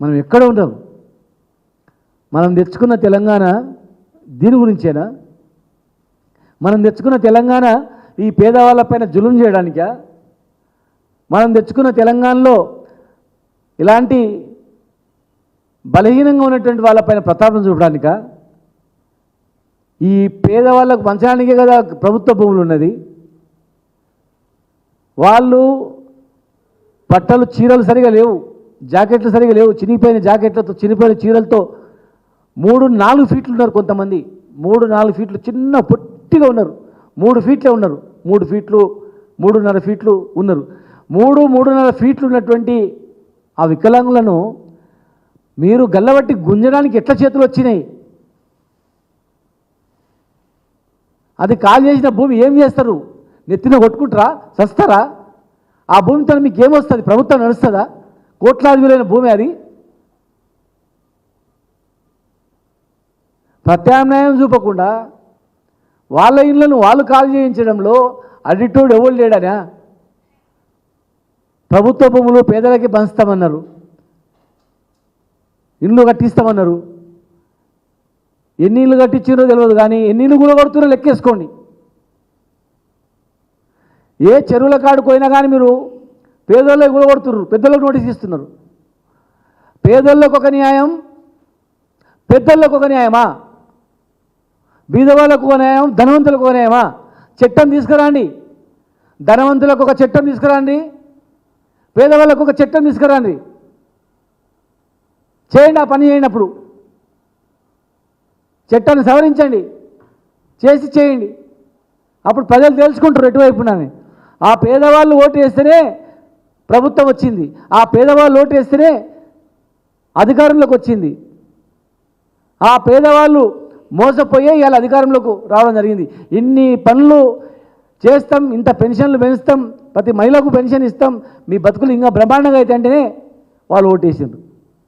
మనం ఎక్కడ ఉంటాం? మనం తెచ్చుకున్న తెలంగాణ దీని గురించేనా? మనం తెచ్చుకున్న తెలంగాణ ఈ పేదవాళ్ళపైన జులుం చేయడానికా? మనం తెచ్చుకున్న తెలంగాణలో ఇలాంటి బలహీనంగా ఉన్నటువంటి వాళ్ళపైన ప్రతాపం చూపడానికా? ఈ పేదవాళ్ళకు పంచడానికే కదా ప్రభుత్వ భూములు ఉన్నది. వాళ్ళు బట్టలు చీరలు సరిగా లేవు, జాకెట్లు సరిగా లేవు, చినిగిపోయిన జాకెట్లతో చినిగిపోయిన చీరలతో 3-4 ఫీట్లు ఉన్నారు కొంతమంది. 3-4 ఫీట్లు చిన్న పొట్టిగా ఉన్నారు. 3 ఫీట్లే ఉన్నారు. 3 ఫీట్లు 3.5 ఫీట్లు ఉన్నారు. 3-3.5 ఫీట్లు ఉన్నటువంటి ఆ వికలాంగులను మీరు గల్లబట్టి గుంజడానికి ఎట్లా చేతులు వచ్చినాయి? అది కాల్ చేసిన భూమి ఏం చేస్తారు? నెత్తిన కొట్టుకుంటారా? సస్తారా? ఆ భూమితో మీకు ఏమొస్తుంది? ప్రభుత్వం నడుస్తుందా? కోట్లాది విలువైన భూమి అది. ప్రత్యామ్నాయం చూపకుండా వాళ్ళ ఇళ్లను వాళ్ళు కాల్ చేయించడంలో అడిటోడు ఎవరు లేడనా? ప్రభుత్వ భూములు పేదలకి పంచుతామన్నారు, ఇల్లు కట్టిస్తామన్నారు. ఎన్ని ఇళ్ళు కట్టించారో తెలియదు, కానీ ఎన్ని ఇళ్ళు కూడా కొడుతున్నారో లెక్కేసుకోండి. ఏ చెరువుల కాడికి పోయినా కానీ మీరు పేదోళ్ళకి కూడా కొడుతున్నారు, పెద్దోళ్ళకి నోటీస్ ఇస్తున్నారు. పేదోళ్ళకు ఒక న్యాయం, పెద్దోళ్ళకు ఒక న్యాయమా? బీదవాళ్ళకు ఒక న్యాయం, ధనవంతులకు ఒక న్యాయమా? చట్టం తీసుకురండి. ధనవంతులకు ఒక చట్టం తీసుకురండి, పేదవాళ్ళకు ఒక చట్టం తీసుకురండి. చేయండి, ఆ పని చేయనప్పుడు చట్టాన్ని సవరించండి, చేయండి. అప్పుడు ప్రజలు తెలుసుకుంటారు ఎటువైపునని. ఆ పేదవాళ్ళు ఓటు వేస్తేనే ప్రభుత్వం వచ్చింది, ఆ పేదవాళ్ళు ఓటు వేస్తేనే అధికారంలోకి వచ్చింది. ఆ పేదవాళ్ళు మోసపోయే ఇవాళ అధికారంలోకి రావడం జరిగింది. ఇన్ని పనులు చేస్తాం, ఇంత పెన్షన్లు పెంచుతాం, ప్రతి మహిళకు పెన్షన్ ఇస్తాం, మీ బతుకులు ఇంకా బ్రహ్మాండంగా అయితే అంటేనే వాళ్ళు ఓటేసిండ్రు.